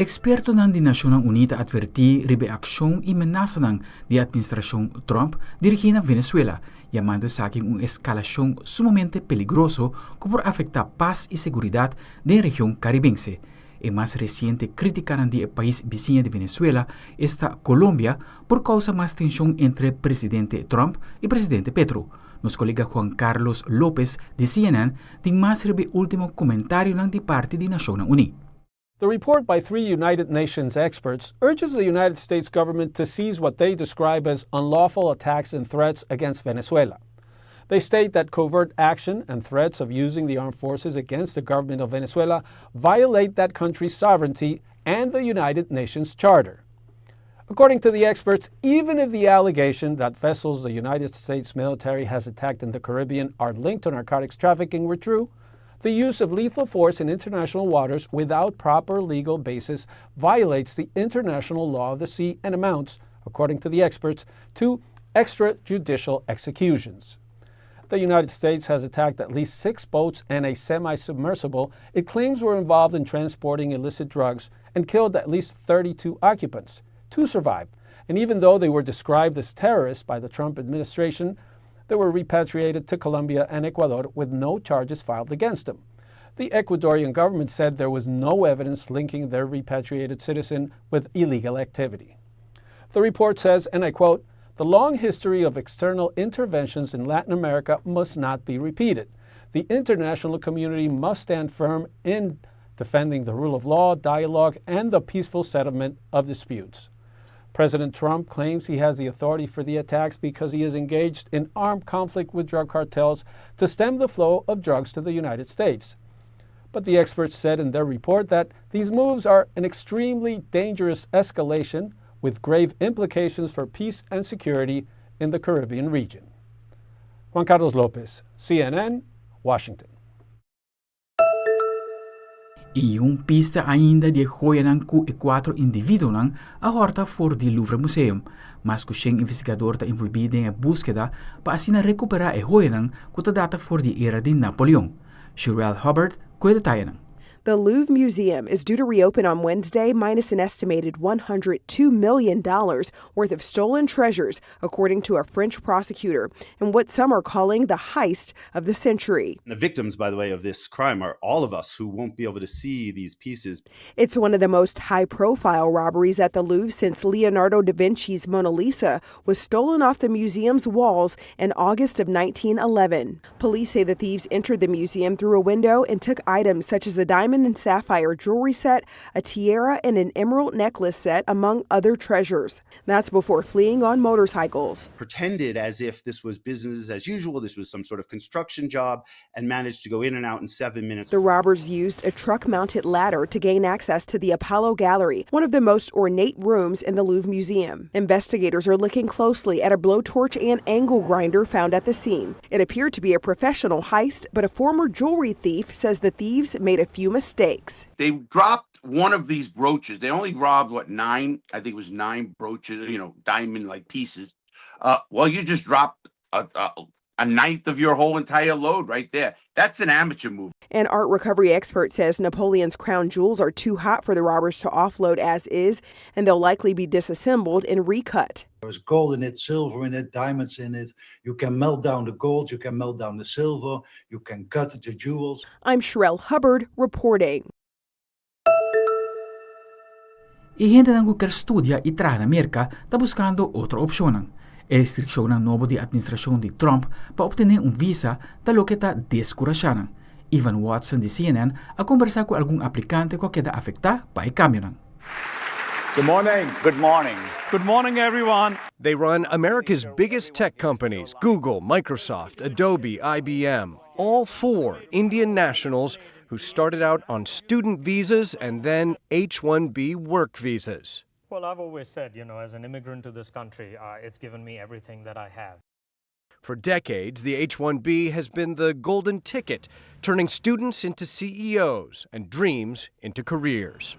Eksperto ng Nacionnan Uni adverti riba aksyon y menasa ng administracion Trump dirigida a Venezuela, llamando a un escalacion sumamente peligroso que por afectar paz y seguridad de la región caribense. El más reciente criticaron del país vecino de Venezuela está Colombia por causa más tensión entre presidente Trump y presidente Petro. Nos colega Juan Carlos López de CNN tiene más el último comentario de parte de Nacionnan Uni. The report by 3 United Nations experts urges the United States government to cease what they describe as unlawful attacks and threats against Venezuela. They state that covert action and threats of using the armed forces against the government of Venezuela violate that country's sovereignty and the United Nations Charter. According to the experts, even if the allegation that vessels the United States military has attacked in the Caribbean are linked to narcotics trafficking were true, the use of lethal force in international waters without proper legal basis violates the international law of the sea and amounts, according to the experts, to extrajudicial executions. The United States has attacked at least 6 boats and a semi-submersible it claims were involved in transporting illicit drugs and killed at least 32 occupants. 2 survived, and even though they were described as terrorists by the Trump administration, they were repatriated to Colombia and Ecuador with no charges filed against them. The Ecuadorian government said there was no evidence linking their repatriated citizen with illegal activity. The report says, and I quote, "The long history of external interventions in Latin America must not be repeated. The international community must stand firm in defending the rule of law, dialogue, and the peaceful settlement of disputes." President Trump claims he has the authority for the attacks because he is engaged in armed conflict with drug cartels to stem the flow of drugs to the United States. But the experts said in their report that these moves are an extremely dangerous escalation with grave implications for peace and security in the Caribbean region. Juan Carlos López, CNN, Washington. E pista ainda de joyanan ku e 4 indivíduos a horta for the Louvre Museum, mas que o investigador está envolvido em buskeda para assim recuperar e joyanan que está data for the era de Napoleão. Shirel Hubbard com detalhes. The Louvre Museum is due to reopen on Wednesday, minus an estimated $102 million worth of stolen treasures, according to a French prosecutor, in what some are calling the heist of the century. The victims, by the way, of this crime are all of us who won't be able to see these pieces. It's one of the most high-profile robberies at the Louvre since Leonardo da Vinci's Mona Lisa was stolen off the museum's walls in August of 1911. Police say the thieves entered the museum through a window and took items such as a diamond and sapphire jewelry set, a tiara, and an emerald necklace set, among other treasures. That's before fleeing on motorcycles. Pretended as if this was business as usual, this was some sort of construction job, and managed to go in and out in 7 minutes. The robbers used a truck-mounted ladder to gain access to the Apollo Gallery, one of the most ornate rooms in the Louvre Museum. Investigators are looking closely at a blowtorch and angle grinder found at the scene. It appeared to be a professional heist, but a former jewelry thief says the thieves made a few mistakes. They dropped one of these brooches. They only robbed, 9? I think it was 9 brooches, diamond-like pieces. Well, you just dropped a ninth of your whole entire load right there. That's an amateur move. An art recovery expert says Napoleon's crown jewels are too hot for the robbers to offload as is, and they'll likely be disassembled and recut. There's gold in it, silver in it, diamonds in it. You can melt down the gold, you can melt down the silver, you can cut the jewels. I'm Shirel Hubbard reporting. E gente que studia e traha na Merca está buscando outra opção. Restrinccionan nobo de administracion de Trump para obtener visa da lo que está descurachanan. Ivan Watson de CNN a conversar com algum aplicante que queda afetar para o cambio. Good morning. Good morning. Good morning, everyone. They run America's biggest tech companies, Google, Microsoft, Adobe, IBM, all 4 Indian nationals who started out on student visas and then H-1B work visas. Well, I've always said, as an immigrant to this country, it's given me everything that I have. For decades, the H-1B has been the golden ticket, turning students into CEOs and dreams into careers.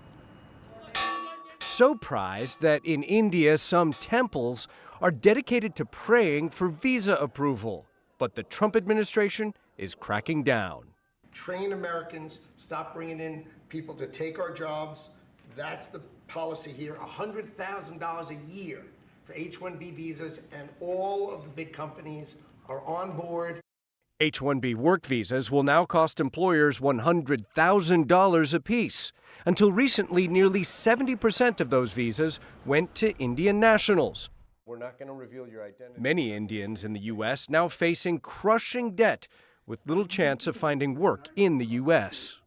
So prized that in India, some temples are dedicated to praying for visa approval. But the Trump administration is cracking down. Train Americans, stop bringing in people to take our jobs. That's the policy here, $100,000 a year for H-1B visas, and all of the big companies are on board. H-1B work visas will now cost employers $100,000 apiece. Until recently, nearly 70% of those visas went to Indian nationals. We're not going to reveal your identity. Many Indians in the U.S. now facing crushing debt with little chance of finding work in the U.S.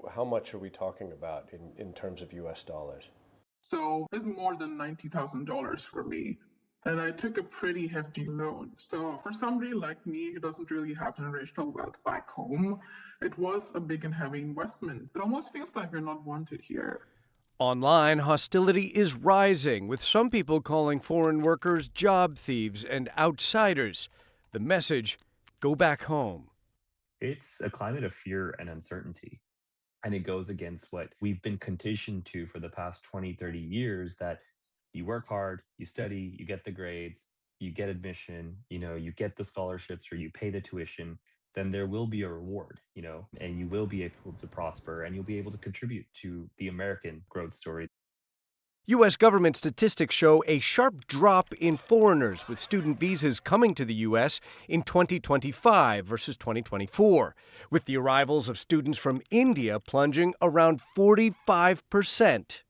How much are we talking about in terms of U.S. dollars? So it's more than $90,000 for me. And I took a pretty hefty loan. So for somebody like me who doesn't really have generational wealth back home, it was a big and heavy investment. It almost feels like we're not wanted here. Online, hostility is rising, with some people calling foreign workers job thieves and outsiders. The message, go back home. It's a climate of fear and uncertainty. And it goes against what we've been conditioned to for the past 20, 30 years, that you work hard, you study, you get the grades, you get admission, you get the scholarships or you pay the tuition, then there will be a reward, and you will be able to prosper and you'll be able to contribute to the American growth story. U.S. government statistics show a sharp drop in foreigners with student visas coming to the U.S. in 2025 versus 2024, with the arrivals of students from India plunging around 45%.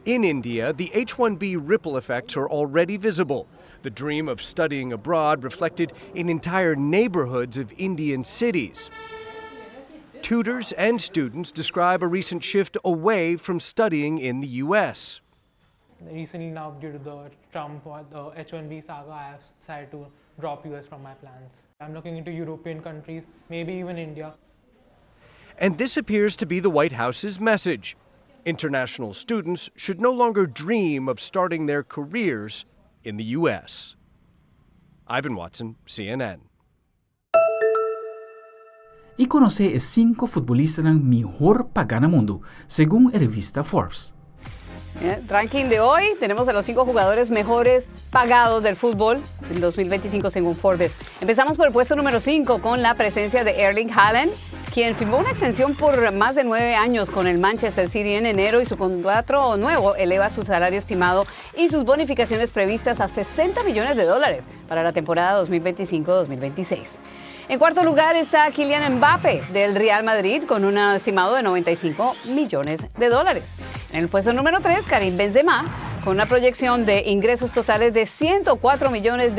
In India, the H-1B ripple effects are already visible. The dream of studying abroad reflected in entire neighborhoods of Indian cities. Tutors and students describe a recent shift away from studying in the U.S. Recently now, due to the Trump or the H-1B saga, I have decided to drop U.S. from my plans. I'm looking into European countries, maybe even India. And this appears to be the White House's message. International students should no longer dream of starting their careers in the U.S. Ivan Watson, CNN. Y conoce a 5 futbolistas ng mejor pagana mundo, según la revista Forbes. El ranking de hoy, tenemos a los 5 jugadores mejores pagados del fútbol en 2025 según Forbes. Empezamos por el puesto número 5 con la presencia de Erling Haaland, quien firmó una extensión por más de 9 años con el Manchester City en enero, y su contrato nuevo eleva su salario estimado y sus bonificaciones previstas a $60 millones para la temporada 2025-2026. En cuarto lugar está Kylian Mbappé del Real Madrid con un estimado de $95 millones. En el puesto número 3, Karim Benzema, con una proyección de ingresos totales de $104 millones,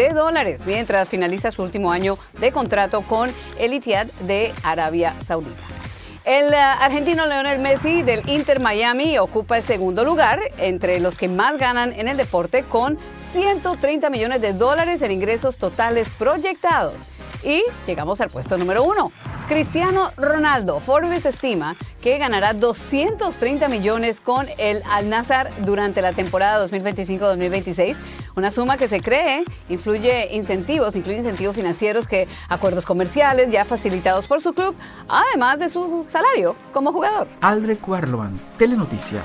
mientras finaliza su último año de contrato con el Etihad de Arabia Saudita. El argentino Lionel Messi del Inter Miami ocupa el segundo lugar entre los que más ganan en el deporte, con $130 millones en ingresos totales proyectados. Y llegamos al puesto número 1. Cristiano Ronaldo. Forbes estima que ganará $230 millones con el Al-Nassr durante la temporada 2025-2026, una suma que se cree incluye incentivos financieros, acuerdos comerciales ya facilitados por su club, además de su salario como jugador. Aldric Werleman, Telenoticia.